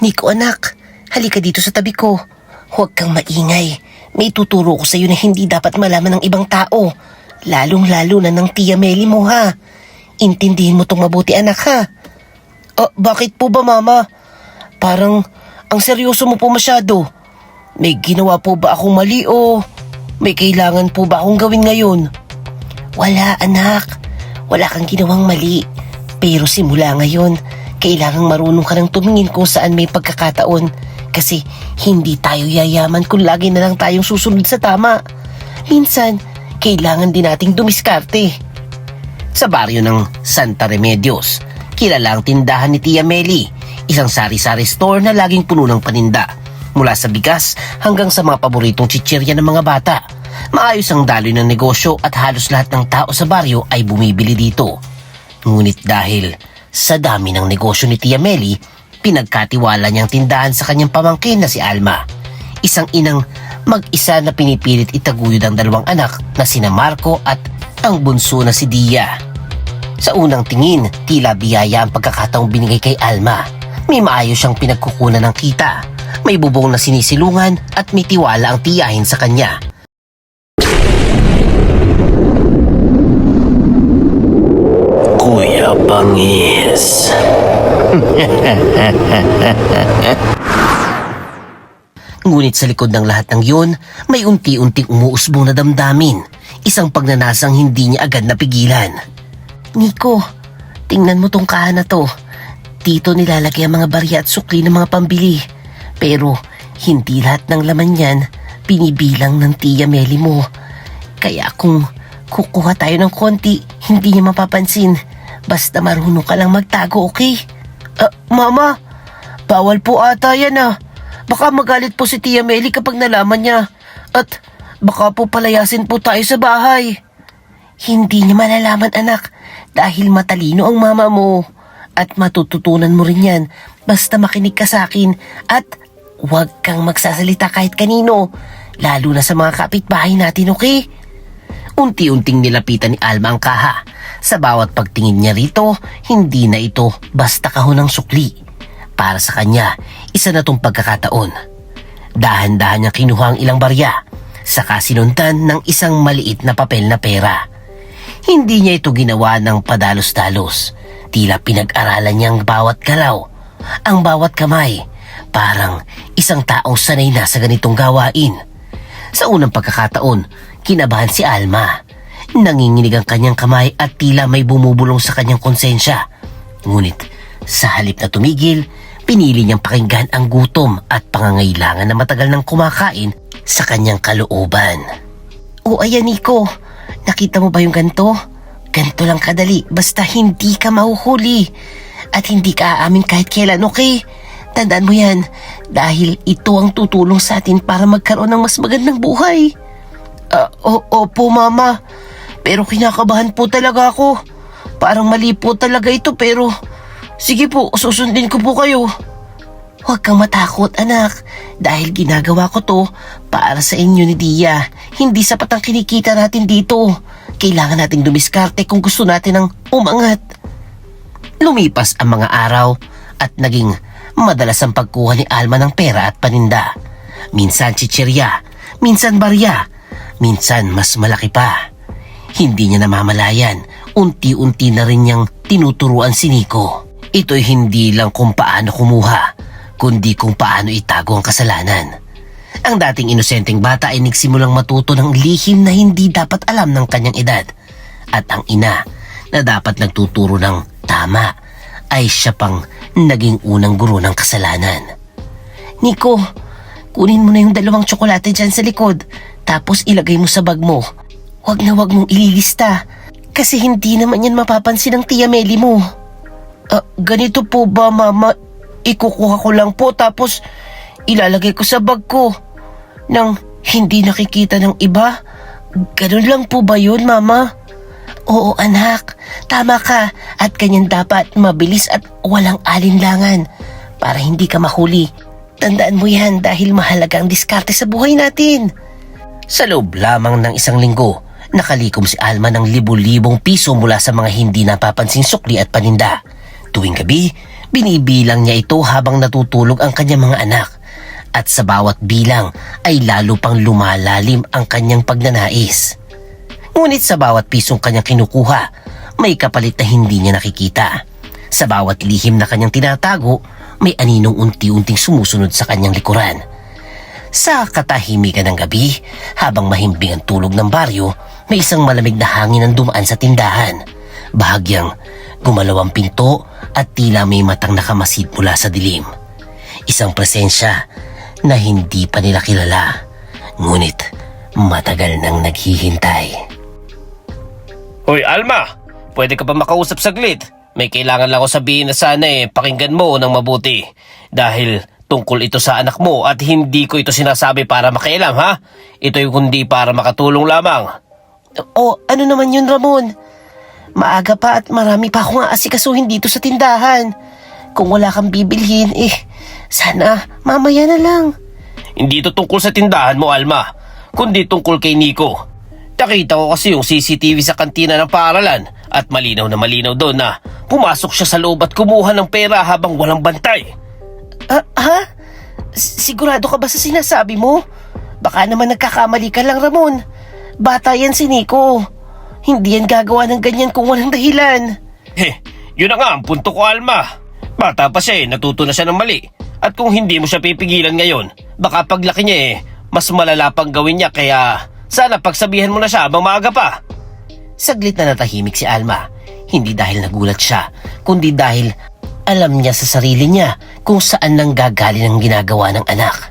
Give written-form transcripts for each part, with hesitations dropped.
Nico anak, halika dito sa tabi ko. Huwag kang maingay. May tuturo ko sa'yo na hindi dapat malaman ng ibang tao. Lalong-lalo na ng Tia Meli mo ha. Intindihin mo tong mabuti anak ha. Bakit po ba mama? Parang ang seryoso mo po masyado. May ginawa po ba akong mali o may kailangan po ba akong gawin ngayon? Wala anak. Wala kang ginawang mali. Pero simula ngayon, kailangang marunong ka ng tumingin kung saan may pagkakataon. Kasi hindi tayo yayaman kung lagi na lang tayong susunod sa tama. Minsan, kailangan din nating dumiskarte. Sa baryo ng Santa Remedios, kilala ang tindahan ni Tia Meli, isang sari-sari store na laging puno ng paninda. Mula sa bigas hanggang sa mga paboritong chichirya ng mga bata. Maayos ang daloy ng negosyo at halos lahat ng tao sa baryo ay bumibili dito. Ngunit dahil sa dami ng negosyo ni Tia Meli, pinagkatiwala niyang tindahan sa kanyang pamangkin na si Alma. Isang inang mag-isa na pinipilit itaguyod ang dalawang anak na sina Marco at ang bunso na si Dia. Sa unang tingin, tila biyaya ang pagkakataong binigay kay Alma. May maayos siyang pinagkukunan ng kita. May bubong na sinisilungan at may tiwala ang tiyahin sa kanya. Kuya Bangis. Ngunit sa likod ng lahat ng yun, may unti-unting umuusbong na damdamin. Isang pagnanasang hindi niya agad napigilan. Nico, tingnan mo tong kahan na to. Dito nilalagay ang mga barya at sukli ng mga pambili. Pero hindi lahat ng laman yan binibilang ng Tia Meli mo. Kaya kung kukuha tayo ng konti, hindi niya mapapansin. Basta marunong ka lang magtago, okay? Mama, bawal po ata yan ah. Baka magalit po si Tia Meli kapag nalaman niya. At baka po palayasin po tayo sa bahay. Hindi niya malalaman anak dahil matalino ang mama mo. At matututunan mo rin yan basta makinig ka sa akin at huwag kang magsasalita kahit kanino. Lalo na sa mga kapitbahay natin, okay? Unti-unting nilapitan ni Alma ang kaha. Sa bawat pagtingin niya rito, hindi na ito basta kahon ng sukli. Para sa kanya, isa na tong pagkakataon. Dahan-dahan niya kinuha ang ilang barya, saka sinundan ng isang maliit na papel na pera. Hindi niya ito ginawa ng padalos-dalos. Tila pinag-aralan niyang bawat galaw, ang bawat kamay. Parang isang taong sanay na sa ganitong gawain. Sa unang pagkakataon, kinabahan si Alma. Nanginginig ang kanyang kamay at tila may bumubulong sa kanyang konsensya. Ngunit sa halip na tumigil, pinili niyang pakinggan ang gutom at pangangailangan na matagal nang kumakain sa kanyang kalooban. Ayan Nico, nakita mo ba yung ganto? Ganto lang kadali, basta hindi ka mahuhuli. At hindi ka aamin kahit kailan, okay? Tandaan mo yan, dahil ito ang tutulong sa atin para magkaroon ng mas magandang buhay. Opo mama, pero kinakabahan po talaga ako. Parang mali po talaga ito pero sige po, susundin ko po kayo. Huwag kang matakot anak, dahil ginagawa ko to para sa inyo ni Dia. Hindi sapat ang kinikita natin dito. Kailangan nating dumiskarte kung gusto natin ng umangat. Lumipas ang mga araw at naging madalas ang pagkuha ni Alma ng pera at paninda. Minsan chichirya, minsan barya, minsan mas malaki pa. Hindi niya namamalayan, unti-unti na rin niyang tinuturuan si Nico. Ito'y hindi lang kung paano kumuha, kundi kung paano itago ang kasalanan. Ang dating inosenteng bata ay nagsimulang matuto ng lihim na hindi dapat alam ng kanyang edad. At ang ina na dapat nagtuturo ng tama ay siya pang naging unang guro ng kasalanan. Nico, kunin mo na yung 2 tsokolate dyan sa likod, tapos ilagay mo sa bag mo. Huwag na huwag mong ililista, kasi hindi naman yan mapapansin ng Tia Meli mo. Ganito po ba mama? Ikukuha ko lang po tapos ilalagay ko sa bag ko nang hindi nakikita ng iba. Ganun lang po ba yun mama? Oo anak, tama ka at ganyan dapat, mabilis at walang alinlangan para hindi ka mahuli. Tandaan mo yan dahil mahalaga ang diskarte sa buhay natin. Sa loob lamang ng 1 linggo, nakalikom si Alma ng libu-libong piso mula sa mga hindi napapansing sukli at paninda. Tuwing gabi, Binibilang niya ito habang natutulog ang kanyang mga anak. At sa bawat bilang ay lalo pang lumalalim ang kanyang pagnanais. Ngunit sa bawat pisong kanyang kinukuha, may kapalit na hindi niya nakikita. Sa bawat lihim na kanyang tinatago, may aninong unti-unting sumusunod sa kanyang likuran. Sa katahimikan ng gabi, habang mahimbing ang tulog ng baryo, may isang malamig na hangin ang dumaan sa tindahan. Bahagyang gumalaw ang pinto at tila may matang nakamasid mula sa dilim. Isang presensya na hindi pa nila kilala, ngunit matagal nang naghihintay. Hoy Alma, pwede ka pa makausap saglit? May kailangan lang ako sabihin na sana pakinggan mo ng mabuti. Dahil tungkol ito sa anak mo at hindi ko ito sinasabi para makialam, ha? Ito yung kundi para makatulong lamang. O ano naman yun, Ramon? Maaga pa at marami pa akong aasikasuhin dito sa tindahan. Kung wala kang bibilhin, sana mamaya na lang. Hindi ito tungkol sa tindahan mo, Alma, kundi tungkol kay Nico. Nakita ko kasi yung CCTV sa kantina ng paaralan at malinaw na malinaw doon na pumasok siya sa loob at kumuha ng pera habang walang bantay. Ha? Sigurado ka ba sa sinasabi mo? Baka naman nagkakamali ka lang, Ramon. Bata yan si Nico. Hindi yan gagawa ng ganyan kung walang dahilan. Yun na nga ang punto ko, Alma. Bata pa siya natuto na siya ng mali. At kung hindi mo siya pipigilan ngayon, baka paglaki niya mas malala pang gawin niya, kaya sana pagsabihan mo na siya habang maaga pa. Saglit na natahimik si Alma. Hindi dahil nagulat siya, kundi dahil alam niya sa sarili niya kung saan nang gagaling ang ginagawa ng anak.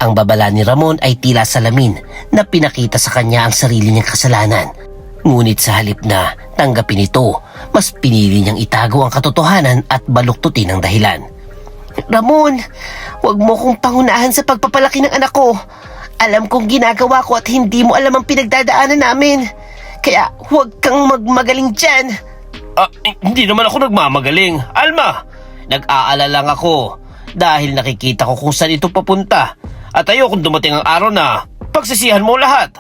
Ang babala ni Ramon ay tila salamin na pinakita sa kanya ang sarili niyang kasalanan. Ngunit sa halip na tanggapin ito, mas pinili niyang itago ang katotohanan at baluktutin ang dahilan. Ramon, huwag mo kong pangunahan sa pagpapalaki ng anak ko. Alam kong ginagawa ko at hindi mo alam ang pinagdadaanan namin. Kaya huwag kang magmagaling dyan. Hindi naman ako nagmamagaling, Alma. Nag-aalala lang ako dahil nakikita ko kung saan ito papunta. At ayokong dumating ang araw na pagsisihan mo lahat.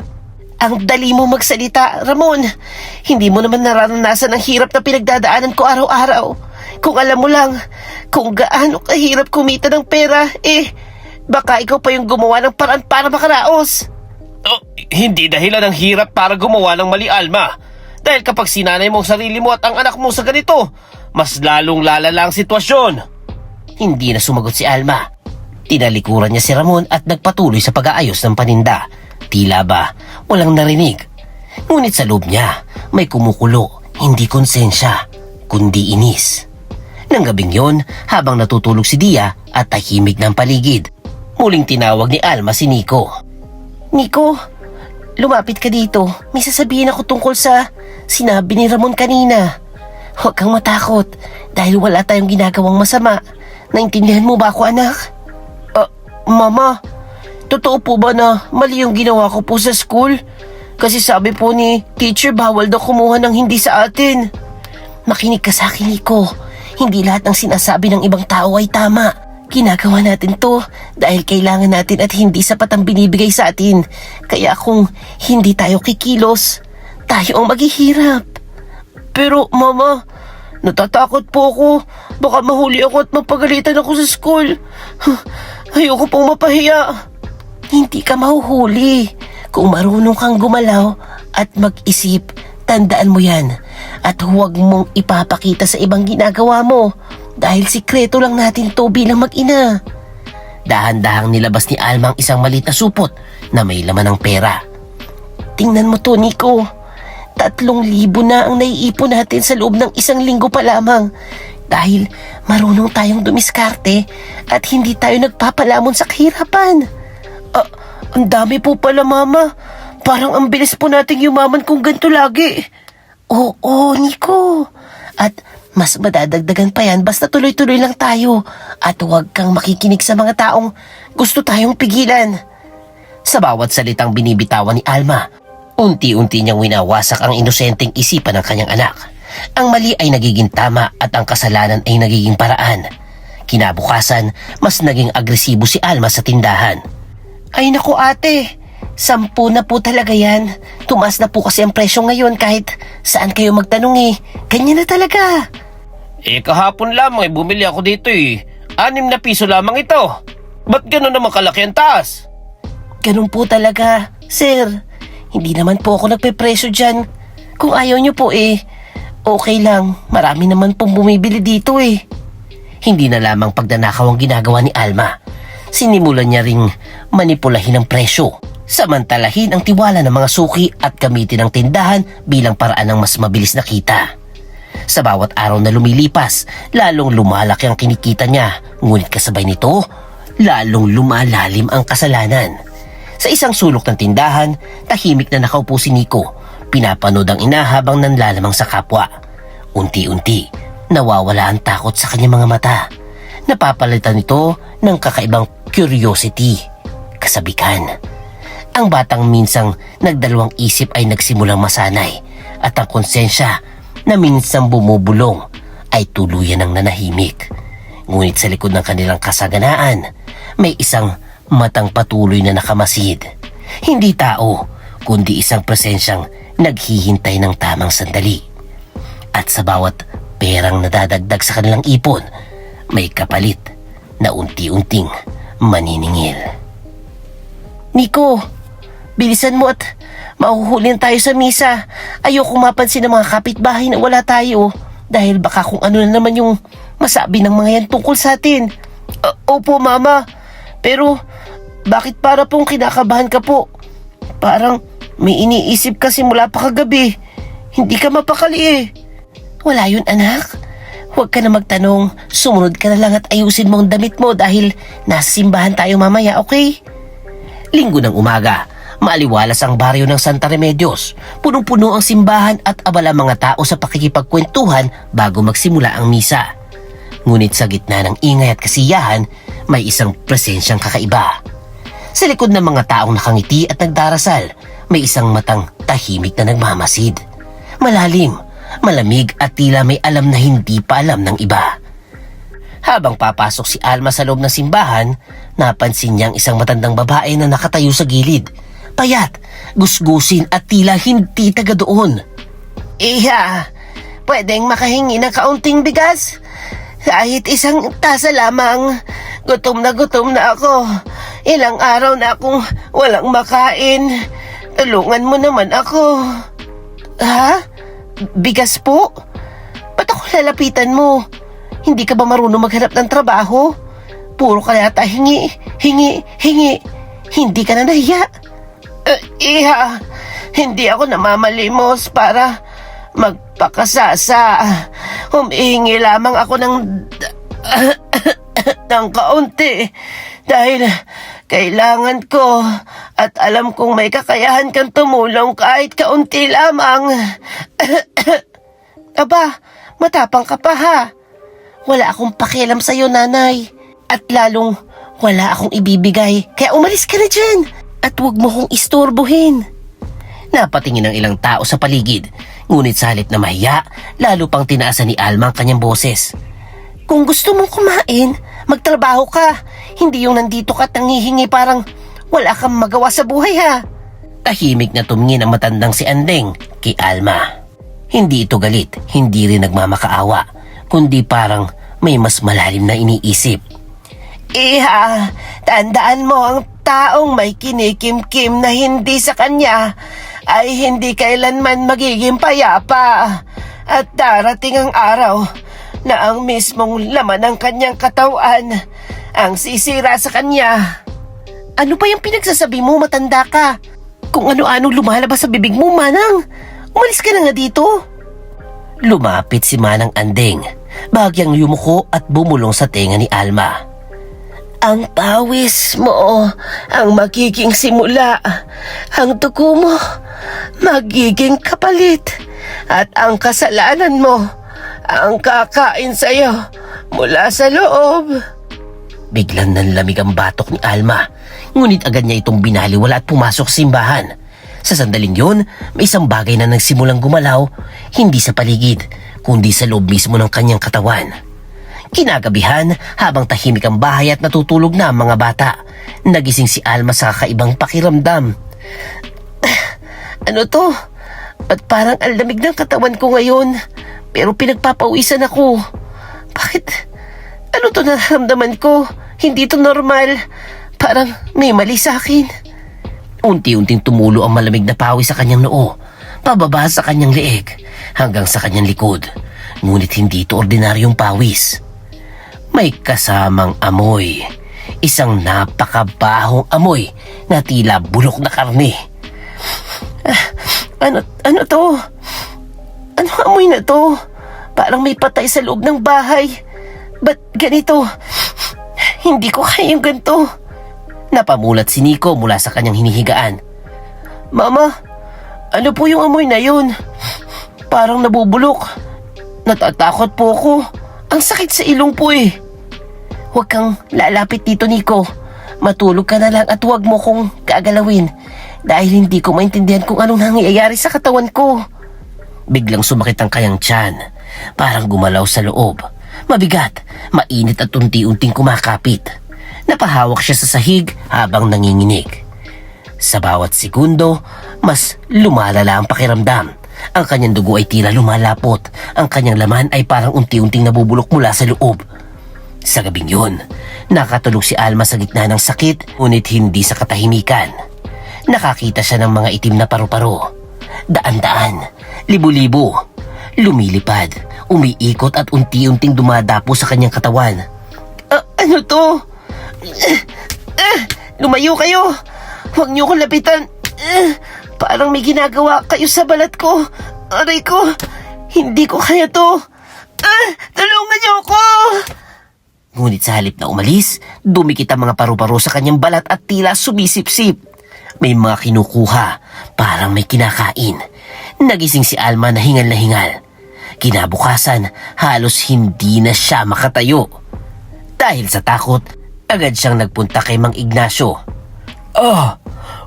Ang dali mo magsalita, Ramon. Hindi mo naman nararanasan ang hirap na pinagdadaanan ko araw-araw. Kung alam mo lang kung gaano kahirap kumita ng pera, baka ikaw pa yung gumawa ng paraan para makaraos. Hindi dahilan ng hirap para gumawa ng mali, Alma. Dahil kapag sinanay mo ang sarili mo at ang anak mo sa ganito, mas lalong lalala ang sitwasyon. Hindi na sumagot si Alma. Tinalikuran niya si Ramon at nagpatuloy sa pag-aayos ng paninda. Tila ba walang narinig. Ngunit sa loob niya may kumukulo, hindi konsensya, kundi inis. Nang gabing yon, habang natutulog si Dia at tahimik ng paligid, muling tinawag ni Alma si Nico. Nico, lumapit ka dito. May sasabihin ako tungkol sa sinabi ni Ramon kanina. Huwag kang matakot dahil wala tayong ginagawang masama. Naintindihan mo ba ako, anak? Mama, totoo po ba na mali yung ginawa ko po sa school? Kasi sabi po ni teacher bawal daw kumuha ng hindi sa atin. Makinig ka sa akin, Nico. Hindi lahat ng sinasabi ng ibang tao ay tama. Ginagawa natin to dahil kailangan natin at hindi sapat ang binibigay sa atin. Kaya kung hindi tayo kikilos, tayo ang maghihirap. Pero mama, natatakot po ako. Baka mahuli ako at mapagalitan ako sa school. Ayoko pong mapahiya. Hindi ka mahuhuli. Kung marunong kang gumalaw at mag-isip, tandaan mo yan. At huwag mong ipapakita sa ibang ginagawa mo. Dahil sikreto lang natin to bilang mag-ina. Dahan-dahang nilabas ni Alma ang isang maliit na supot na may laman ng pera. Tingnan mo to, Nico. 3,000 na ang naiipon natin sa loob ng 1 linggo pa lamang. Dahil marunong tayong dumiskarte at hindi tayo nagpapalamon sa kahirapan. Ang dami po pala, Mama. Parang ang bilis po nating yumaman kung ganito lagi. Oo, Nico. At mas madadagdagan pa yan basta tuloy-tuloy lang tayo. At huwag kang makikinig sa mga taong gusto tayong pigilan. Sa bawat salitang binibitawan ni Alma, unti-unti niyang winawasak ang inosenteng isipan ng kanyang anak. Ang mali ay nagiging tama at ang kasalanan ay nagiging paraan. Kinabukasan, mas naging agresibo si Alma sa tindahan. Ay naku ate, 10 na po talaga yan. Tumaas na po kasi ang presyo ngayon kahit saan kayo magtanong Ganyan na talaga. Kahapon lamang bumili ako dito 6 na piso lamang ito. Ba't gano'n naman kalaki ang taas? Ganun po talaga, sir. Hindi naman po ako nagpe-presyo dyan. Kung ayaw nyo po okay lang. Marami naman pong bumibili dito Hindi na lamang pagnanakaw ang ginagawa ni Alma. Sinimulan niya ring manipulahin ang presyo. Samantalahin ang tiwala ng mga suki at gamitin ang tindahan bilang paraan ng mas mabilis na kita. Sa bawat araw na lumilipas, lalong lumalaki ang kinikita niya. Ngunit kasabay nito, lalong lumalalim ang kasalanan. Sa isang sulok ng tindahan, tahimik na nakaupo si Nico. Pinapanood ang ina habang nanlalamang sa kapwa. Unti-unti, nawawala ang takot sa kanyang mga mata. Napapalitan ito ng kakaibang curiosity, kasabikan. Ang batang minsang nagdalawang isip ay nagsimulang masanay at ang konsensya na minsang bumubulong ay tuluyan ng nanahimik. Ngunit sa likod ng kanilang kasaganaan, may isang matang patuloy na nakamasid. Hindi tao, kundi isang presensyang naghihintay ng tamang sandali. At sa bawat perang nadadagdag sa kanilang ipon, may kapalit na unti-unting maniningil. Nico, bilisan mo at mahuhulin tayo sa misa. Ayoko mapansin ng mga kapitbahay na wala tayo dahil baka kung ano na naman yung masabi ng mga yan tungkol sa atin. Opo, Mama. Pero bakit para pong kinakabahan ka po? Parang may iniisip ka simula pa kagabi. Hindi ka mapakali Wala yun, anak. Huwag ka na magtanong. Sumunod ka na lang at ayusin mo ang damit mo dahil nasa simbahan tayo mamaya, okay? Linggo ng umaga, maaliwalas ang baryo ng Santa Remedios. Punong-puno ang simbahan at abala mga tao sa pakikipagkwentuhan bago magsimula ang misa. Ngunit sa gitna ng ingay at kasiyahan, may isang presensyang kakaiba. Sa likod ng mga taong nakangiti at nagdarasal, may isang matang tahimik na nagmamasid. Malalim, malamig at tila may alam na hindi pa alam ng iba. Habang papasok si Alma sa loob ng simbahan, napansin niyang isang matandang babae na nakatayo sa gilid. Payat, gusgusin at tila hindi taga doon. Iha, pwedeng makahingi ng kaunting bigas? Kahit isang tasa lamang. Gutom na ako. Ilang araw na akong walang makain. Tulungan mo naman ako. Ha? Bigas po? Ba't ako lalapitan mo? Hindi ka ba marunong maghanap ng trabaho? Puro ka yata hingi. Hindi ka na nahiya. Iha, hindi ako namamalimos para magpakasasa. Humihingi lamang ako ng kaunti dahil kailangan ko at alam kong may kakayahan kang tumulong kahit kaunti lamang. Aba, matapang ka pa ha. Wala akong pakialam sa'yo, nanay. At lalong wala akong ibibigay. Kaya umalis ka na dyan. At huwag mo kong istorbohin. Napatingin ang ilang tao sa paligid. Ngunit sa halip na mahiya, lalo pang tinaasan ni Alma ang kanyang boses. Kung gusto mong kumain, magtrabaho ka. Hindi yung nandito ka at nangihingi parang wala kang magawa sa buhay ha. Tahimik na tumingin ang matandang si Andeng kay Alma. Hindi ito galit, hindi rin nagmamakaawa, kundi parang may mas malalim na iniisip. Iha, tandaan mo ang taong may kinikimkim na hindi sa kanya ay hindi kailanman magiging payapa. At darating ang araw na ang mismong laman ng kanyang katawan ang sisira sa kanya. Ano pa yung pinagsasabi mo, matanda ka? Kung ano-ano lumalabas sa bibig mo, Manang. Umalis ka na nga dito. Lumapit si Manang Andeng, bahagyang yumuko at bumulong sa tenga ni Alma. Ang pawis mo ang magiging simula. Ang dugo mo magiging kapalit. At ang kasalanan mo ang kakain sa'yo mula sa loob. Biglang nanlamig ang batok ni Alma. Ngunit agad niya itong binaliwala at pumasok sa simbahan. Sa sandaling yun, may isang bagay na nagsimulang gumalaw, hindi sa paligid, kundi sa loob mismo ng kanyang katawan. Kinagabihan, habang tahimik ang bahay at natutulog na ang mga bata, nagising si Alma sa kakaibang pakiramdam. Ano to? Ba't parang ang lamig ng katawan ko ngayon? Pero pinagpapawisan ako. Bakit? Ano to nararamdaman ko? Hindi to normal. Parang may mali sa akin. Unti-unting tumulo ang malamig na pawis sa kanyang noo, pababa sa kanyang leeg, hanggang sa kanyang likod. Ngunit hindi ito ordinaryong pawis. May kasamang amoy. Isang napakabahong amoy na tila bulok na karne. Ano to? Ano amoy na to? Parang may patay sa loob ng bahay. Ba't ganito? Hindi ko kaya yung ganito. Napamulat si Nico mula sa kanyang hinihigaan. Mama, ano po yung amoy na yun? Parang nabubulok. Natatakot po ako. Ang sakit sa ilong po eh. Huwag kang lalapit dito, Nico. Matulog ka na lang at huwag mo kong gagalawin dahil hindi ko maintindihan kung anong nangyayari sa katawan ko. Biglang sumakit ang kanyang tiyan. Parang gumalaw sa loob. Mabigat, mainit at unti-unting kumakapit. Napahawak siya sa sahig habang nanginginig. Sa bawat segundo, mas lumalala ang pakiramdam. Ang kanyang dugo ay tila lumalapot. Ang kanyang laman ay parang unti-unting nabubulok mula sa loob. Sa gabing yun, nakatulog si Alma sa gitna ng sakit, ngunit hindi sa katahimikan. Nakakita siya ng mga itim na paru-paro. Daan-daan, libo-libo, lumilipad, umiikot at unti-unting dumadapo sa kanyang katawan. Ano to? Lumayo kayo! Huwag niyo ko lapitan! Parang may ginagawa kayo sa balat ko. Aray ko! Hindi ko kaya to! Tulungan niyo ako! Ngunit sa halip na umalis, dumikit ang mga paru-paro sa kanyang balat at tila sumisip-sip. May mga kinukuha, parang may kinakain. Nagising si Alma na hingal na hingal. Kinabukasan, halos hindi na siya makatayo. Dahil sa takot, agad siyang nagpunta kay Mang Ignacio.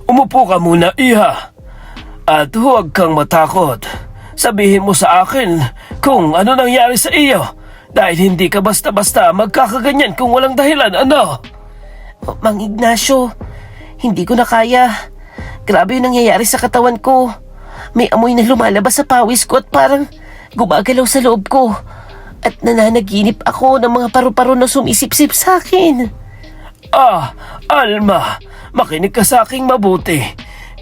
Umupo ka muna, iha. At huwag kang matakot. Sabihin mo sa akin kung ano nangyari sa iyo. Dahil hindi ka basta-basta magkakaganyan kung walang dahilan, ano? Mang Ignacio, hindi ko na kaya. Grabe yung nangyayari sa katawan ko. May amoy na lumalabas sa pawis ko at parang gumagalaw sa loob ko. At nananaginip ako ng mga paru-paro na sumisip-sip sa akin. Alma, makinig ka sa aking mabuti.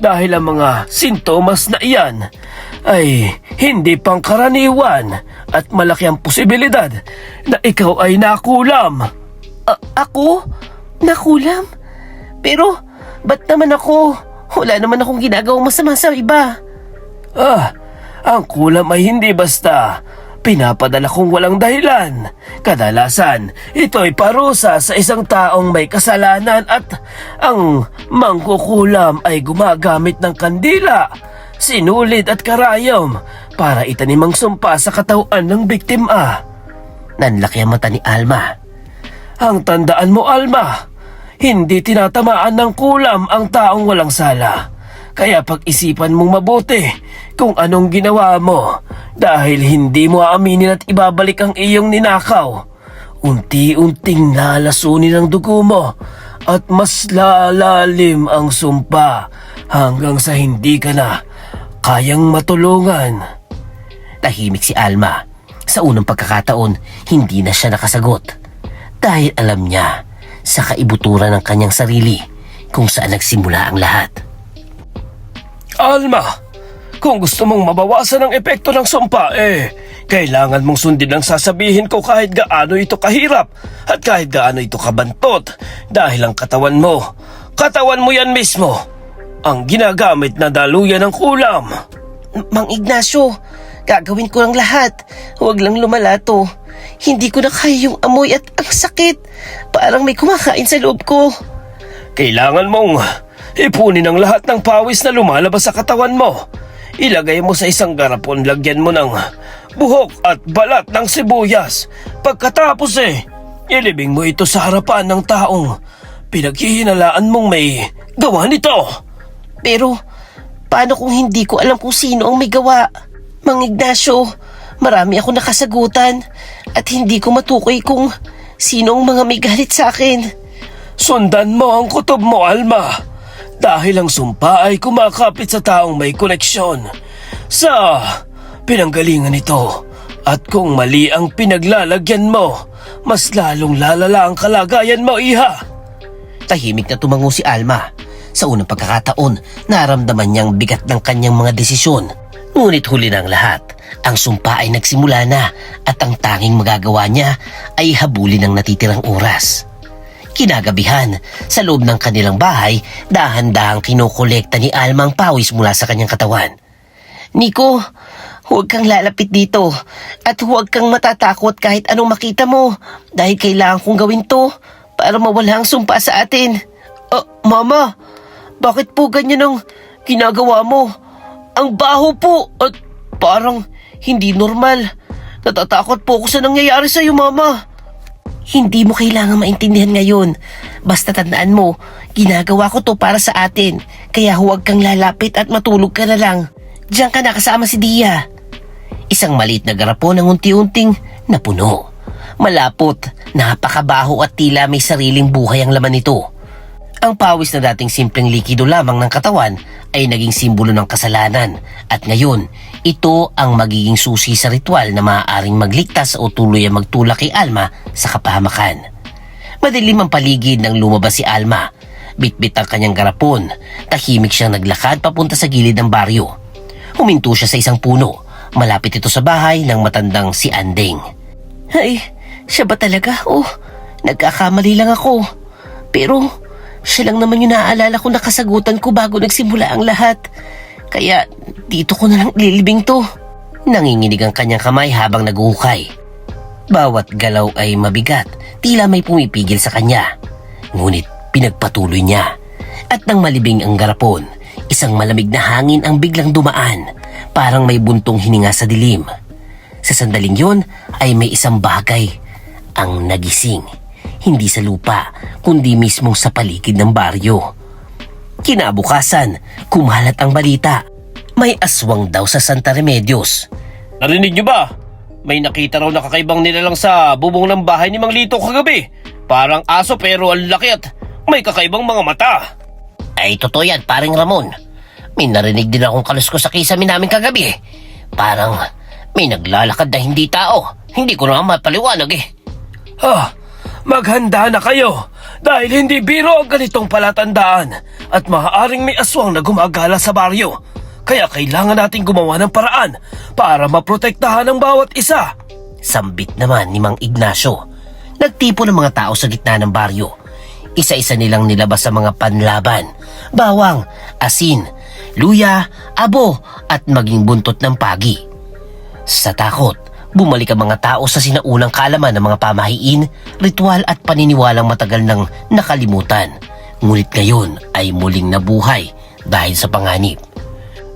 Dahil ang mga sintomas na iyan ay hindi pangkaraniwan at malaki ang posibilidad na ikaw ay nakulam. Ako? Nakulam? Pero, ba't naman ako? Wala naman akong ginagawang masama sa iba. Ang kulam ay hindi basta pinapadala kung walang dahilan. Kadalasan, ito ay parusa sa isang taong may kasalanan at ang mangkukulam ay gumagamit ng kandila, sinulid at karayom para itanim ang sumpa sa katawan ng biktima. Nanlaki ang mata ni Alma. Ang tandaan mo, Alma, hindi tinatamaan ng kulam ang taong walang sala. Kaya pag-isipan mong mabuti kung anong ginawa mo dahil hindi mo aaminin at ibabalik ang iyong ninakaw. Unti-unting lalasunin ang dugo mo at mas lalalim ang sumpa hanggang sa hindi ka na kayang matulungan. Tahimik si Alma. Sa unang pagkakataon, hindi na siya nakasagot. Dahil alam niya sa kaibuturan ng kanyang sarili kung saan nagsimula ang lahat. Alma, kung gusto mong mabawasan ang epekto ng sumpa, kailangan mong sundin ang sasabihin ko kahit gaano ito kahirap at kahit gaano ito kabantot dahil ang katawan mo yan mismo, ang ginagamit na daluyan ng kulam. Mang Ignacio, gagawin ko ang lahat. Huwag lang lumala to. Hindi ko na kaya yung amoy at ang sakit. Parang may kumakain sa loob ko. Kailangan mong ipunin ang lahat ng pawis na lumalabas sa katawan mo. Ilagay mo sa isang garapon, lagyan mo ng buhok at balat ng sibuyas. Pagkatapos ilibing mo ito sa harapan ng taong pinaghihinalaan mong may gawa nito. Pero, paano kung hindi ko alam kung sino ang may gawa? Mang Ignacio, marami ako nakasagutan at hindi ko matukoy kung sino ang mga may galit sa akin. Sundan mo ang kutob mo, Alma. Dahil ang sumpa ay kumakapit sa taong may koneksyon sa pinanggalingan nito At kung mali ang pinaglalagyan mo, mas lalong lalala ang kalagayan mo, iha. Tahimik na tumango si Alma. Sa unang pagkakataon, naramdaman niyang bigat ng kanyang mga desisyon. Ngunit huli ng lahat, ang sumpa ay nagsimula na at ang tanging magagawa niya ay habulin ang natitirang oras. Kinagabihan, sa loob ng kanilang bahay, dahan-dahang kinokolekta ni Alma ang pawis mula sa kanyang katawan. Nico, huwag kang lalapit dito at huwag kang matatakot kahit anong makita mo dahil kailangan kong gawin to para mawala ang sumpa sa atin. Mama, bakit po ganyan ang ginagawa mo? Ang baho po at parang hindi normal. Natatakot po ako sa nangyayari sa'yo, Mama. Hindi mo kailangan maintindihan ngayon. Basta tandaan mo, ginagawa ko to para sa atin. Kaya huwag kang lalapit at matulog ka na lang. Diyan ka na kasama si Dia. Isang maliit na garapon ang unti-unting napuno. Malapot, napakabaho at tila may sariling buhay ang laman nito. Ang pawis na dating simpleng likido lamang ng katawan ay naging simbolo ng kasalanan at ngayon, ito ang magiging susi sa ritual na maaaring magligtas o tuluyang magtulak kay Alma sa kapahamakan. Madilim ang paligid nang lumabas si Alma. Bitbit ang kanyang garapon. Tahimik siyang naglakad papunta sa gilid ng baryo. Huminto siya sa isang puno. Malapit ito sa bahay ng matandang si Andeng. Ay, siya ba talaga? Nagkakamali lang ako. Pero siya lang naman yung naaalala ko na kasagutan ko bago nagsimula ang lahat. Kaya dito ko na lang lilibing to. Nanginginig ang kanyang kamay habang naguhukay. Bawat galaw ay mabigat, tila may pumipigil sa kanya. Ngunit pinagpatuloy niya. At nang malibing ang garapon, isang malamig na hangin ang biglang dumaan. Parang may buntong hininga sa dilim. Sa sandaling yon ay may isang bagay ang nagising. Hindi sa lupa, kundi mismo sa paligid ng baryo. Kinabukasan, kumalat ang balita. May aswang daw sa Santa Remedios. Narinig niyo ba? May nakita raw na kakaibang nilalang sa bubong ng bahay ni Mang Lito kagabi. Parang aso pero ang laki at may kakaibang mga mata. Ay, totoo yan, paring Ramon. May narinig din akong kaluskos sa kisame namin kagabi. Parang may naglalakad na hindi tao. Hindi ko na mapaliwanag eh. Maghanda na kayo dahil hindi biro ang ganitong palatandaan at maaaring may aswang na gumagala sa baryo. Kaya kailangan nating gumawa ng paraan para maprotektahan ang bawat isa. Sambit naman ni Mang Ignacio. Nagtipo ng mga tao sa gitna ng baryo. Isa-isa nilang nilabas sa mga panlaban. Bawang, asin, luya, abo at maging buntot ng pagi. Sa takot, bumalik ang mga tao sa sinaunang kaalaman ng mga pamahiin, ritual at paniniwalang matagal nang nakalimutan. Ngunit ngayon ay muling nabuhay dahil sa panganib.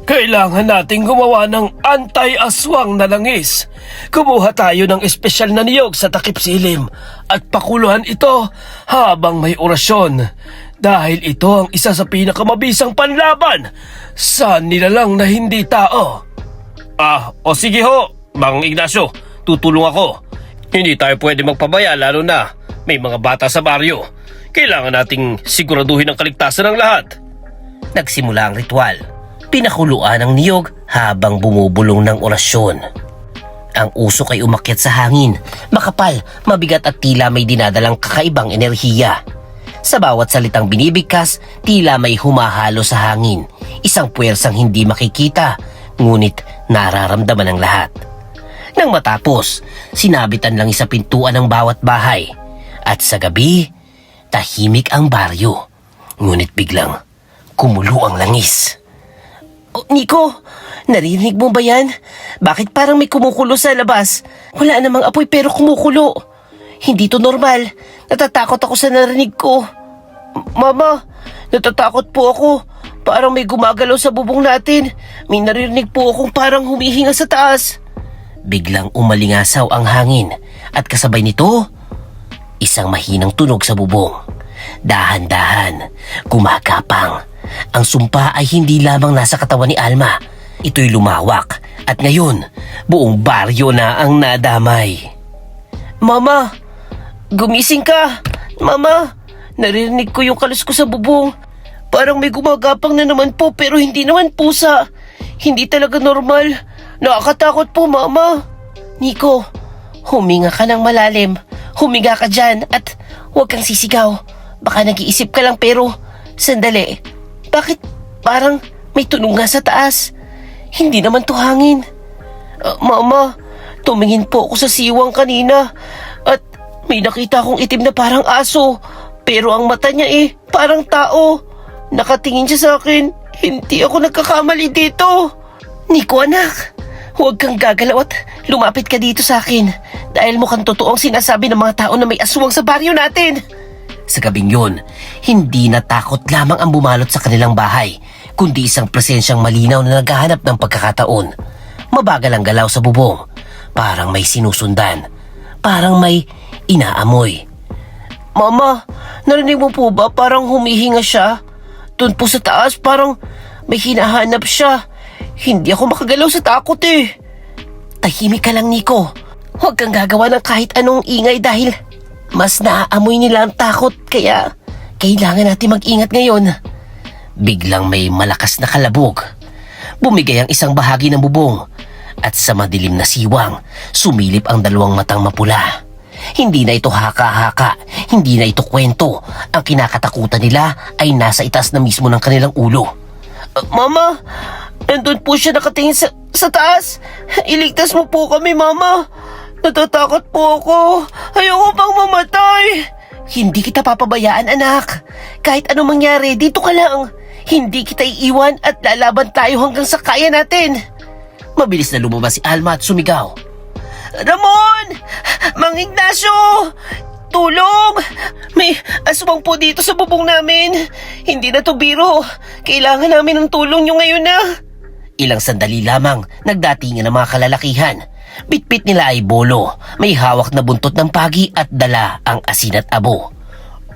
Kailangan nating gumawa ng anti-aswang na langis. Kumuha tayo ng espesyal na niyog sa takip silim at pakuluhan ito habang may orasyon. Dahil ito ang isa sa pinakamabisang panlaban sa nilalang na hindi tao. O sige ho, Mang Ignacio, tutulong ako. Hindi tayo pwede magpabaya lalo na may mga bata sa baryo. Kailangan nating siguraduhin ang kaligtasan ng lahat. Nagsimula ang ritual. Pinakuluan ang niyog habang bumubulong ng orasyon. Ang usok ay umakyat sa hangin, makapal, mabigat at tila may dinadalang kakaibang enerhiya. Sa bawat salitang binibigkas, tila may humahalo sa hangin. Isang puwersang hindi makikita, ngunit nararamdaman ng lahat. Nang matapos, sinabitan lang sa pintuan ng bawat bahay. At sa gabi, tahimik ang baryo. Ngunit biglang, kumulo ang langis. Nico, narinig mo ba yan? Bakit parang may kumukulo sa labas? Wala namang apoy pero kumukulo. Hindi to normal. Natatakot ako sa narinig ko. Mama, natatakot po ako. Parang may gumagalaw sa bubong natin. May narinig po akong parang humihinga sa taas. Biglang umalingasaw ang hangin at kasabay nito, isang mahinang tunog sa bubong. Dahan-dahan, kumakapang. Ang sumpa ay hindi lamang nasa katawan ni Alma. Ito'y lumawak at ngayon, buong baryo na ang nadamay. Mama, gumising ka! Mama, narinig ko yung kalos ko sa bubong. Parang may gumagapang na naman po pero hindi naman pusa. Hindi talaga normal. Nakakatakot po, Mama. Nico, huminga ka ng malalim. Huminga ka dyan at huwag kang sisigaw. Baka nag-iisip ka lang pero sandali. Bakit parang may tunog nga sa taas? Hindi naman to hangin. Mama, tumingin po ako sa siwang kanina at may nakita akong itim na parang aso. Pero ang mata niya parang tao. Nakatingin siya sa akin. Hindi ako nagkakamali dito. Nico anak, huwag kang gagalaw at lumapit ka dito sa akin. Dahil mukhang totoo ang sinasabi ng mga tao na may aswang sa baryo natin. Sa gabing yun, hindi natakot lamang ang bumalot sa kanilang bahay, kundi isang presensyang malinaw na naghahanap ng pagkakataon. Mabagal ang galaw sa bubong. Parang may sinusundan. Parang may inaamoy. Mama, narinig mo po ba parang humihinga siya? Doon po sa taas parang may hinahanap siya. Hindi ako makagalaw sa takot Tahimik ka lang, Nico. Huwag kang gagawa ng kahit anong ingay dahil mas naaamoy nila ang takot kaya kailangan natin mag-ingat ngayon. Biglang may malakas na kalabog. Bumigay ang isang bahagi ng bubong at sa madilim na siwang sumilip ang dalawang matang mapula. Hindi na ito haka-haka, hindi na ito kwento. Ang kinakatakutan nila ay nasa itaas na mismo ng kanilang ulo. Mama, nandun po siya nakatingin sa taas. Iligtas mo po kami, Mama. Natatakot po ako. Ayoko pang mamatay. Hindi kita papabayaan, anak. Kahit anong mangyari, dito ka lang. Hindi kita iiwan at lalaban tayo hanggang sa kaya natin. Mabilis na lumabas si Alma at sumigaw. Ramon! Mang Ignacio! Tulong! May aswang po dito sa bubong namin. Hindi na to biro. Kailangan namin ng tulong nyo ngayon na. Ilang sandali lamang nagdatingan ng mga kalalakihan. Bitbit nila ay bolo. May hawak na buntot ng pagi at dala ang asin at abo.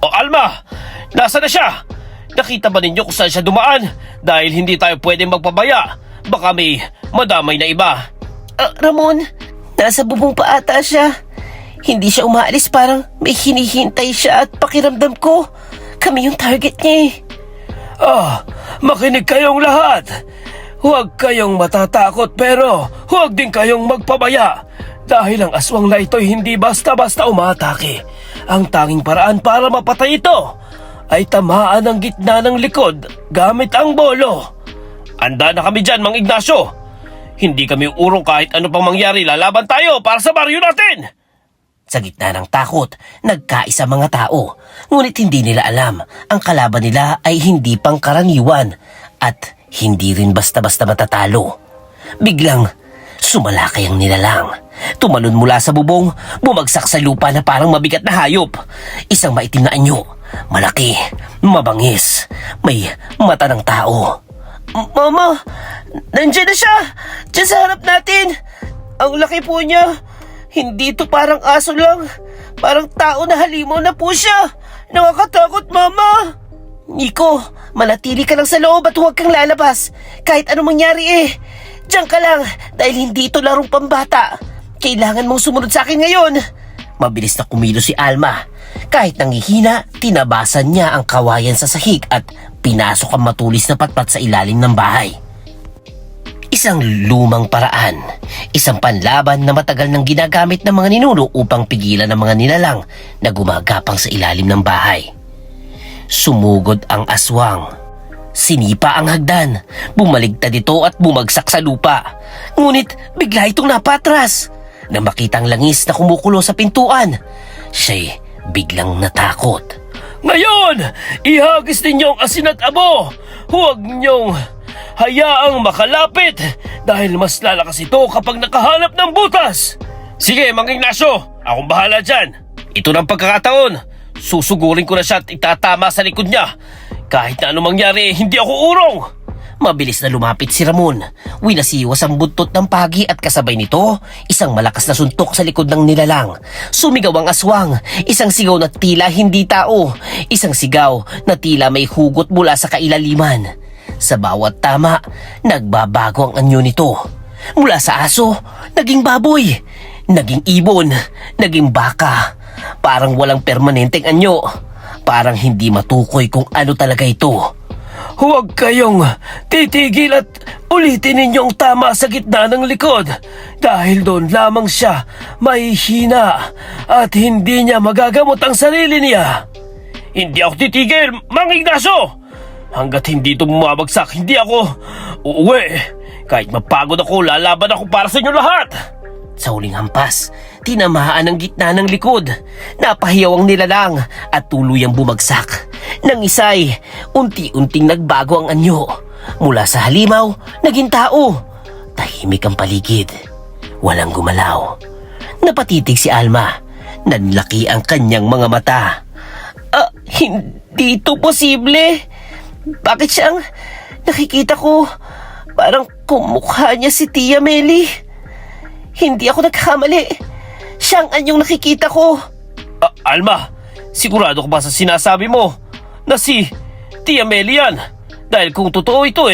O Alma, nasa na siya? Nakita ba ninyo kung saan siya dumaan? Dahil hindi tayo pwedeng magpabaya. Baka may madamay na iba. Ramon, nasa bubong pa ata siya. Hindi siya umaalis, parang may hinihintay siya at pakiramdam ko kami yung target niya Makinig kayong lahat. Huwag kayong matatakot pero huwag din kayong magpabaya. Dahil ang aswang na ito'y hindi basta-basta umatake. Ang tanging paraan para mapatay ito ay tamaan ang gitna ng likod gamit ang bolo. Anda na kami dyan, Mang Ignacio. Hindi kami urong kahit ano pang mangyari, lalaban tayo para sa baryo natin. Sa gitna ng takot, nagkaisa mga tao. Ngunit hindi nila alam, ang kalaban nila ay hindi pangkaraniwan at hindi rin basta-basta matatalo. Biglang sumalakay ang nilalang. Tumalon mula sa bubong, bumagsak sa lupa na parang mabigat na hayop. Isang maitim na anyo, malaki, mabangis, may mata ng tao. Mama, nandiyan na siya! Diyan sa harap natin! Ang laki po niya! Hindi to parang aso lang. Parang tao na halimaw na po siya. Nakakatakot, Mama. Nico, manatili ka lang sa loob at huwag kang lalabas. Kahit anong mangyari Diyan ka lang dahil hindi ito larong pambata. Kailangan mong sumunod sa akin ngayon. Mabilis na kumilos si Alma. Kahit nangihina, tinabasan niya ang kawayan sa sahig at pinasok ang matulis na patpat sa ilalim ng bahay. Isang lumang paraan, isang panlaban na matagal nang ginagamit ng mga ninuno upang pigilan ang mga nilalang na gumagapang sa ilalim ng bahay. Sumugod ang aswang. Sinipa ang hagdan, bumaligtad ito at bumagsak sa lupa. Ngunit bigla itong napatras. Nang makita ang langis na kumukulo sa pintuan, siya'y biglang natakot. Ngayon, ihagis ninyo ang asin at abo. Huwag ninyong hayaang makalapit dahil mas lalakas ito kapag nakahanap ng butas. Sige, Mang Ignacio, akong bahala dyan. Ito ng pagkakataon. Susugurin ko na siya at itatama sa likod niya. Kahit na anong mangyari, hindi ako urong. Mabilis na lumapit si Ramon. Winasiwas ang buntot ng pagi at kasabay nito, isang malakas na suntok sa likod ng nilalang. Sumigaw ang aswang, isang sigaw na tila hindi tao. Isang sigaw na tila may hugot mula sa kailaliman. Sa bawat tama, nagbabago ang anyo nito. Mula sa aso, naging baboy, naging ibon, naging baka. Parang walang permanenteng anyo. Parang hindi matukoy kung ano talaga ito. huwag kayong titigil at ulitin ninyong tama sa gitna ng likod dahil doon lamang siya mahihina at hindi niya magagamot ang sarili niya. Hindi ako titigil, Mang Ignacio! Hanggat hindi ito bumabagsak, hindi ako uuwi. Kahit mapagod ako, lalaban ako para sa inyo lahat. Sa huling hampas, tinamaan ang gitna ng likod. Napahiyaw ang nilalang at tuluyang bumagsak. Nang isay, unti-unting nagbago ang anyo. Mula sa halimaw, naging tao. Tahimik ang paligid. Walang gumalaw. Napatitig si Alma. Nanlaki ang kanyang mga mata. Hindi ito posible. Bakit siyang nakikita ko? Parang kumukha niya si Tia Meli. Hindi ako nagkamali. Siyang anyong nakikita ko. Alma, sigurado ka ba sa sinasabi mo na si Tia Meli yan? Dahil kung totoo ito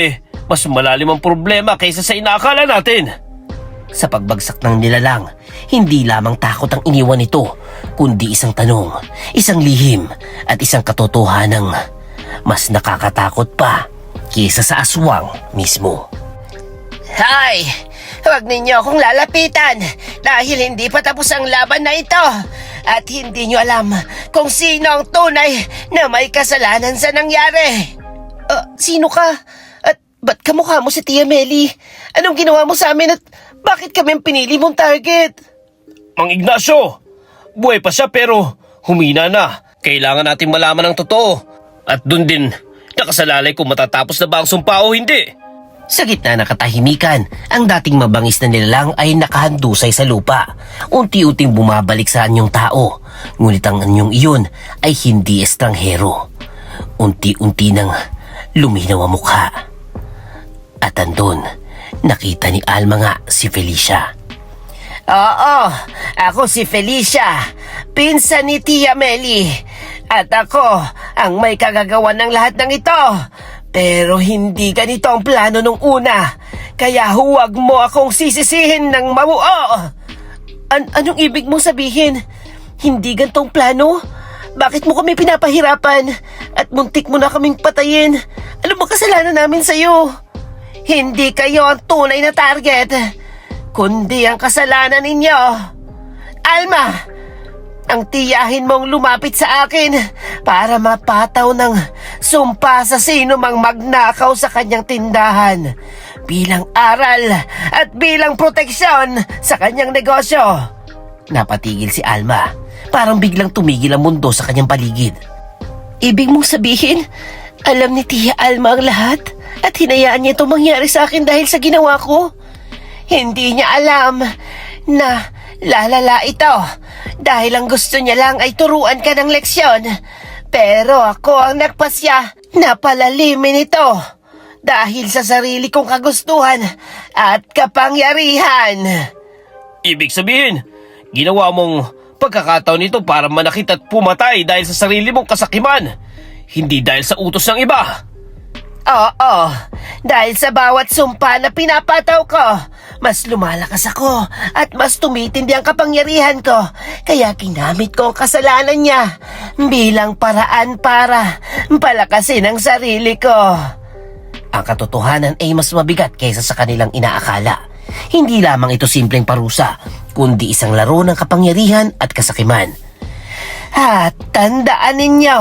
mas malalim ang problema kaysa sa inaakala natin. Sa pagbagsak ng nilalang, hindi lamang takot ang iniwan nito, kundi isang tanong, isang lihim at isang katotohanang mas nakakatakot pa kaysa sa aswang mismo. Hay! Huwag ninyo akong lalapitan dahil hindi pa tapos ang laban na ito at hindi nyo alam kung sino ang tunay na may kasalanan sa nangyari. Sino ka? At ba't kamukha mo si Tia Meli? Anong ginawa mo sa amin at bakit kami ang pinili mong target? Mang Ignacio, buhay pa siya pero humina na. Kailangan natin malaman ang totoo. At dun din, nakasalalay kung matatapos na ba ang sumpa o hindi. Sa gitna ng katahimikan, ang dating mabangis na nilalang ay nakahandusay sa lupa. Unti-unting bumabalik sa anyong tao, ngunit ang anyong iyon ay hindi estranghero. Unti-unti nang luminaw ang mukha. At andun, nakita ni Alma nga si Felicia. Oo, ako si Felicia, pinsan ni Tia Meli. At ako ang may kagagawa ng lahat ng ito. Pero hindi ganito ang plano nung una. Kaya huwag mo akong sisisihin ng mabuo. Anong ibig mong sabihin? Hindi gantong plano? Bakit mo kami pinapahirapan? At muntik mo na kaming patayin? Ano ba kasalanan namin sa'yo? Hindi kayo ang tunay na target, kundi ang kasalanan ninyo. Alma! Ang tiyahin mong lumapit sa akin para mapataw ng sumpa sa sino mang magnakaw sa kanyang tindahan bilang aral at bilang proteksyon sa kanyang negosyo. Napatigil si Alma. Parang biglang tumigil ang mundo sa kanyang paligid. Ibig mong sabihin, alam ni Tia Alma ang lahat at hinayaan niya itong mangyari sa akin dahil sa ginawa ko? Hindi niya alam na lalala ito dahil ang gusto niya lang ay turuan ka ng leksyon. Pero ako ang nagpasya na palalimin ito dahil sa sarili kong kagustuhan at kapangyarihan. Ibig sabihin, ginawa mong pagkakataon ito para manakit at pumatay dahil sa sarili mong kasakiman, hindi dahil sa utos ng iba. Oo, dahil sa bawat sumpa na pinapataw ko, mas lumalakas ako at mas tumitindi ang kapangyarihan ko. Kaya ginamit ko ang kasalanan niya bilang paraan para palakasin ang sarili ko. Ang katotohanan ay mas mabigat kaysa sa kanilang inaakala. Hindi lamang ito simpleng parusa, kundi isang laro ng kapangyarihan at kasakiman. At tandaan ninyo,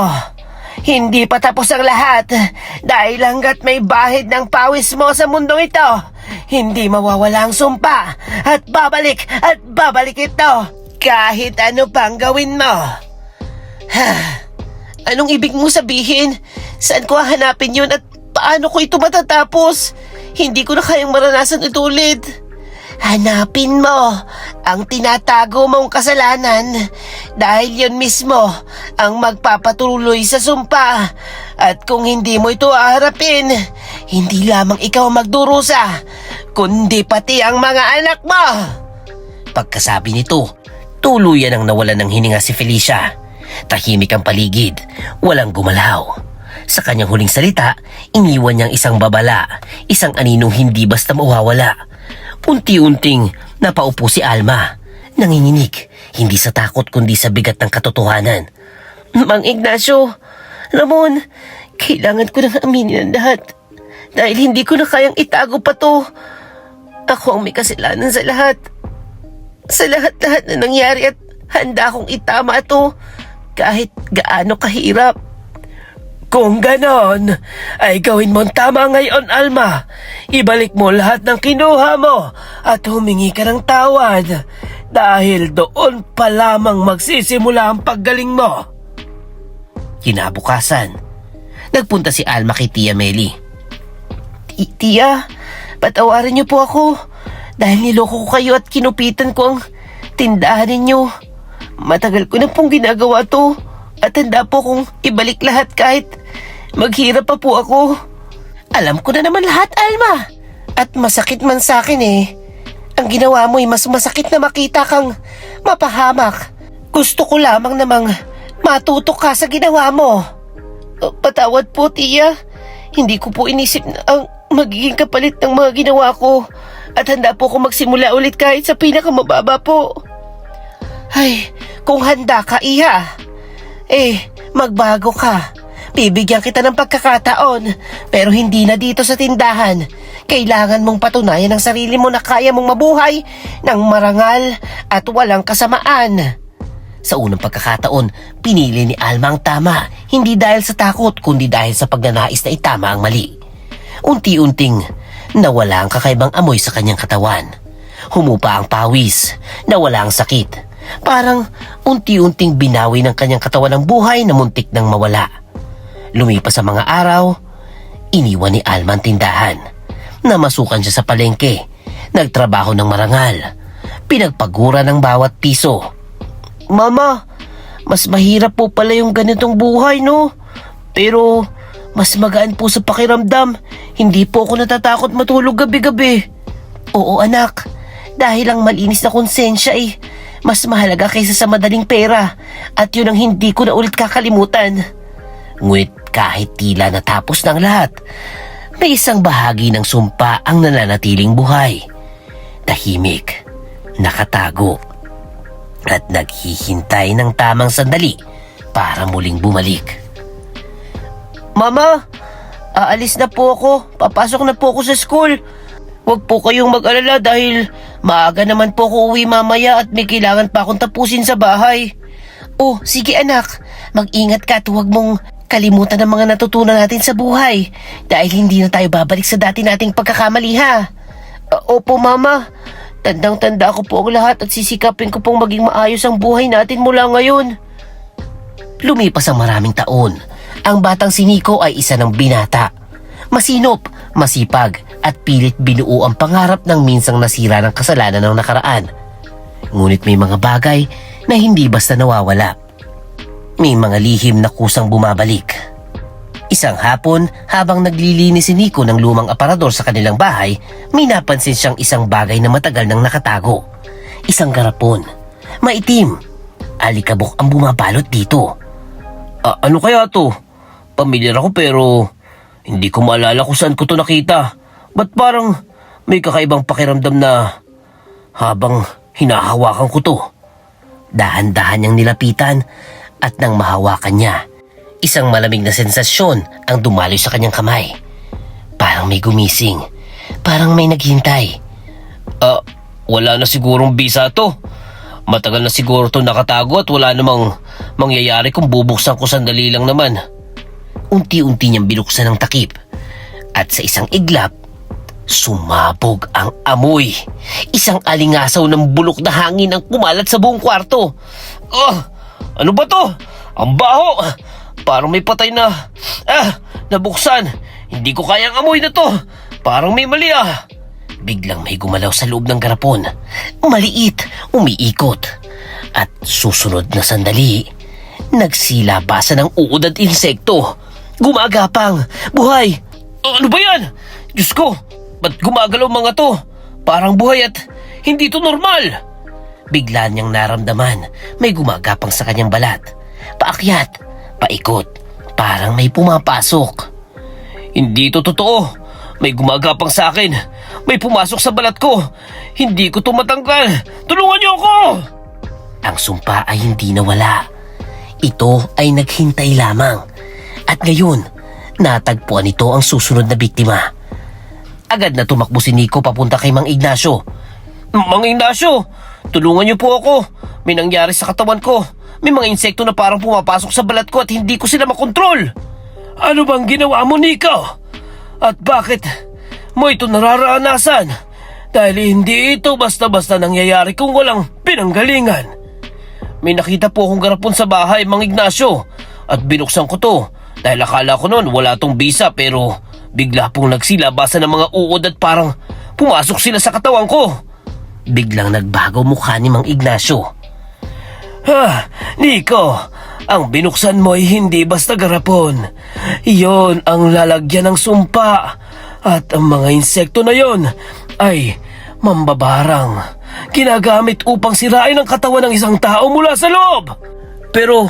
hindi pa tapos ang lahat dahil hanggat may bahid ng pawis mo sa mundong ito, hindi mawawala ang sumpa at babalik ito kahit ano pang gawin mo. Anong ibig mo sabihin? Saan ko hahanapin yun at paano ko ito matatapos? Hindi ko na kayang maranasan ito ulit. Hanapin mo ang tinatago mong kasalanan dahil yun mismo ang magpapatuloy sa sumpa. At kung hindi mo ito aharapin, hindi lamang ikaw magdurusa, kundi pati ang mga anak mo. Pagkasabi nito, tuluyan ang nawalan ng hininga si Felicia. Tahimik ang paligid, walang gumalaw. Sa kanyang huling salita, iniwan niyang isang babala, isang aninong hindi basta mawawala. Unti-unting napaupo si Alma, nanginginig, hindi sa takot kundi sa bigat ng katotohanan. Mang Ignacio, Ramon, Kailangan ko nang aminin ang lahat. Dahil hindi ko na kayang itago pa to. Ako ang may kasalanan sa lahat. Sa lahat-lahat na nangyari at handa akong itama ito kahit gaano kahirap. Kung ganon, ay gawin mo tama ngayon, Alma. Ibalik mo lahat ng kinuha mo at humingi ka ng tawad. Dahil doon pa lamang magsisimula ang paggaling mo. Kinabukasan, nagpunta si Alma kay Tia Meli. Tia, patawarin niyo po ako. Dahil niloko ko kayo at kinupitan ko ang tindahan ninyo. Matagal ko na pong ginagawa to. At handa po kong ibalik lahat kahit maghirap pa po ako. Alam ko na naman lahat, Alma. At masakit man sa akin Ang ginawa mo ay mas masakit na makita kang mapahamak. Gusto ko lamang namang matuto ka sa ginawa mo. Patawad po, Tia. Hindi ko po inisip na ang magiging kapalit ng mga ginawa ko. At handa po akong magsimula ulit kahit sa pinakamababa po. Ay, kung handa ka, Iha. Magbago ka. Bibigyan kita ng pagkakataon, pero hindi na dito sa tindahan. Kailangan mong patunayan ng sarili mo na kaya mong mabuhay ng marangal at walang kasamaan. Sa unang pagkakataon, pinili ni Alma ang tama, hindi dahil sa takot kundi dahil sa pagnanais na itama ang mali. Unti-unting nawala ang kakaibang amoy sa kanyang katawan. Humupa ang pawis, nawala ang sakit. Parang unti-unting binawi ng kanyang katawan ang buhay na muntik nang mawala. Lumipas ang mga araw, iniwan ni Alma ang tindahan. Namasukan siya sa palengke, nagtrabaho ng marangal, pinagpagura ng bawat piso. Mama, mas mahirap po pala yung ganitong buhay, no? Pero mas magaan po sa pakiramdam. Hindi po ako natatakot matulog gabi-gabi. Oo, anak. Dahil ang malinis na konsensya mas mahalaga kaysa sa madaling pera. At yun ang hindi ko na ulit kakalimutan. Ngunit kahit tila natapos ng lahat, may isang bahagi ng sumpa ang nananatiling buhay. Tahimik, nakatago, at naghihintay ng tamang sandali para muling bumalik. Mama, aalis na po ako. Papasok na po ako sa school. Huwag po kayong mag-alala dahil maaga naman po ako uwi mamaya at may kailangan pa akong tapusin sa bahay. Oh, sige anak. Mag-ingat ka at huwag mong kalimutan ang mga natutunan natin sa buhay dahil hindi na tayo babalik sa dati nating pagkakamali, ha? Opo, Mama. Tandang-tanda ko po ang lahat at sisikapin ko pong maging maayos ang buhay natin mula ngayon. Lumipas ang maraming taon. Ang batang si Nico ay isa ng binata. Masinop, masipag at pilit binuo ang pangarap ng minsang nasira ng kasalanan ng nakaraan. Ngunit may mga bagay na hindi basta nawawala. May mga lihim na kusang bumabalik. Isang hapon, habang naglilinis si Nico ng lumang aparador sa kanilang bahay, may napansin siyang isang bagay na matagal nang nakatago. Isang garapon. Maitim. Alikabok ang bumabalot dito. Ano kaya to? Pamilyar ako pero hindi ko maalala kung saan ko to nakita. Ba't parang may kakaibang pakiramdam na habang hinahawakan ko to? Dahan-dahan niyang nilapitan at nang mahawakan niya, isang malamig na sensasyon ang dumaloy sa kanyang kamay. Parang may gumising. Parang may naghintay. Wala na sigurong bisa to. Matagal na siguro to nakatago at wala namang mangyayari kung bubuksan ko sandali lang naman. Unti-unti niyang binuksan ang takip. At sa isang iglap, sumabog ang amoy. Isang alingasaw ng bulok na hangin ang kumalat sa buong kwarto. Ano ba to? Ang baho! Parang may patay na... nabuksan! Hindi ko kayang amoy na to! Parang may mali Biglang may gumalaw sa loob ng garapon. Maliit, umiikot. At susunod na sandali, nagsilabasan ng uod at insekto. Gumagapang, buhay. Ano ba yan? Diyos ko, ba't gumagalaw mga to? Parang buhay at hindi to normal. Bigla niyang naramdaman may gumagapang sa kanyang balat. Paakyat, paikot, parang may pumapasok. Hindi to totoo. May gumagapang sa akin. May pumasok sa balat ko. Hindi ko to matanggal. Tulungan niyo ako! Ang sumpa ay hindi nawala. Ito ay naghintay lamang. At ngayon, natagpuan nito ang susunod na biktima. Agad na tumakbo si Nico papunta kay Mang Ignacio. Mang Ignacio, tulungan niyo po ako. May nangyari sa katawan ko. May mga insekto na parang pumapasok sa balat ko at hindi ko sila makontrol. Ano bang ginawa mo, Nico? At bakit mo ito nararanasan? Dahil hindi ito basta-basta nangyayari kung walang pinanggalingan. May nakita po akong garapon sa bahay, Mang Ignacio. At binuksan ko to. Dahil akala ko noon wala tong bisa pero bigla pong nagsilabasan ng mga uod at parang pumasok sila sa katawan ko. Biglang nagbago mukha ni Mang Ignacio. Nico, ang binuksan mo ay hindi basta garapon. Iyon ang lalagyan ng sumpa. At ang mga insekto na yon ay mambabarang. Ginagamit upang sirain ang katawan ng isang tao mula sa loob. Pero,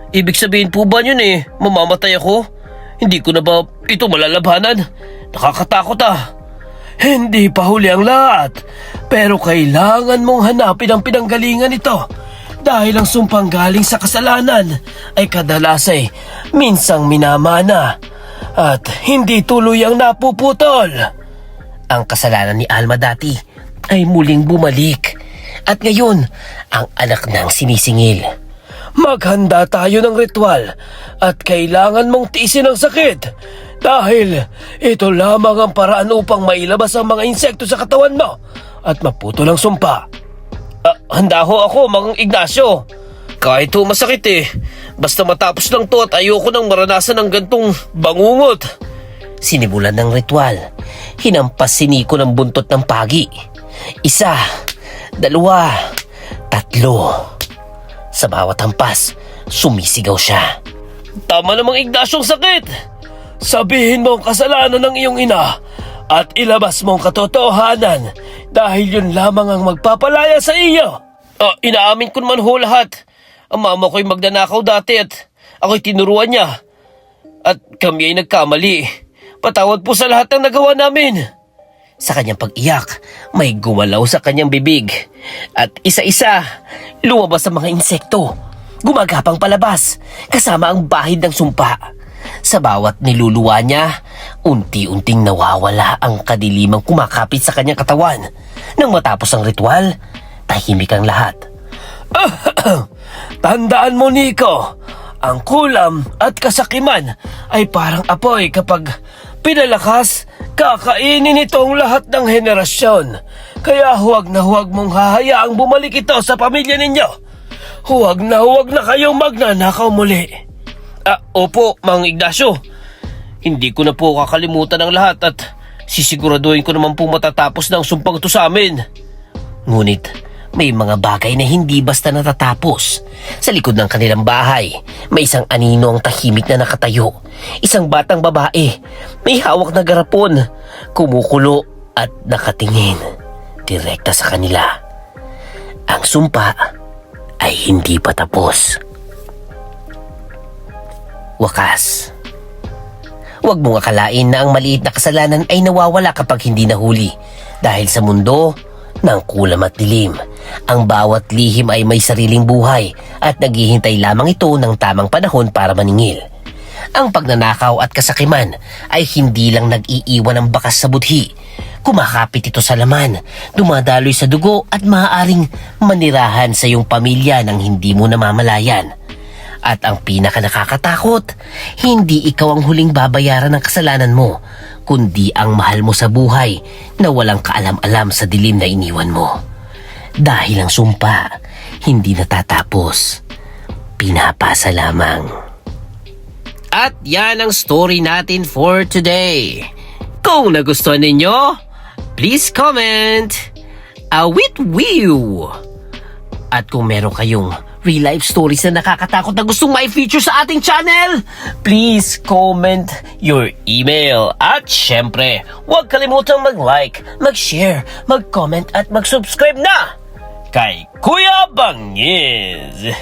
ibig sabihin po ba yun mamamatay ako? Hindi ko na ba ito malalabanan? Nakakatakot Hindi pa huli ang lahat. Pero kailangan mong hanapin ang pinanggalingan nito. Dahil ang sumpang galing sa kasalanan ay kadalas minsang minamana at hindi tuluyang napuputol. Ang kasalanan ni Alma dati ay muling bumalik at ngayon ang anak nang sinisingil. Maghanda tayo ng ritual at kailangan mong tiisin ang sakit dahil ito lamang ang paraan upang mailabas ang mga insekto sa katawan mo at maputol ang sumpa. Handa ho ako, Mang Ignacio. Kahit ho masakit basta matapos lang to at ayoko nang maranasan ng gantong bangungot. Sinimulan ng ritual. Hinampas si Nico ng buntot ng pagi. 1, 2, 3. Sa bawat hampas, sumisigaw siya. Tama namang Ignacio ang sakit. Sabihin mo ang kasalanan ng iyong ina at ilabas mo ang katotohanan dahil yun lamang ang magpapalaya sa iyo. Inaamin ko naman ho lahat. Ang mama ko'y magnanakaw dati at ako'y tinuruan niya. At kami ay nagkamali. Patawad po sa lahat ng nagawa namin. Sa kanyang pag-iyak, may gumalaw sa kanyang bibig. At isa-isa, lumabas ang mga insekto. Gumagapang palabas, kasama ang bahid ng sumpa. Sa bawat niluluwa niya, unti-unting nawawala ang kadilimang kumakapit sa kanyang katawan. Nang matapos ang ritual, tahimik ang lahat. Tandaan mo, Nico, ang kulam at kasakiman ay parang apoy kapag pinalakas, kakainin itong lahat ng henerasyon. Kaya huwag na huwag mong hahayaang bumalik ito sa pamilya ninyo. Huwag na kayong magnanakaw muli. Opo, Mang Ignacio. Hindi ko na po kakalimutan ang lahat at sisiguraduhin ko naman po matatapos ng sumpang ito sa amin. Ngunit may mga bagay na hindi basta natatapos. Sa likod ng kanilang bahay, may isang anino ang tahimik na nakatayo. Isang batang babae, may hawak na garapon, kumukulo at nakatingin direkta sa kanila. Ang sumpa ay hindi pa tapos. Wakas. Huwag mong akalain na ang maliit na kasalanan ay nawawala kapag hindi nahuli. Dahil sa mundo ng kulam at dilim, ang bawat lihim ay may sariling buhay at naghihintay lamang ito ng tamang panahon para maningil. Ang pagnanakaw at kasakiman ay hindi lang nag-iiwan ng bakas sa budhi. Kumakapit ito sa laman, dumadaloy sa dugo at maaaring manirahan sa iyong pamilya nang hindi mo namamalayan. At ang pinaka nakakatakot, hindi ikaw ang huling babayaran ng kasalanan mo, kundi ang mahal mo sa buhay na walang kaalam-alam sa dilim na iniwan mo. Dahil ang sumpa, hindi natatapos. Pinapasa lamang. At yan ang story natin for today. Kung nagustuhan ninyo, please comment. Awit wiw! At kung meron kayong real life stories na nakakatakot na gustong mai-feature sa ating channel, Please comment your email. At syempre, huwag kalimutang mag-like, mag-share, mag-comment at mag-subscribe na kay Kuya Bangis.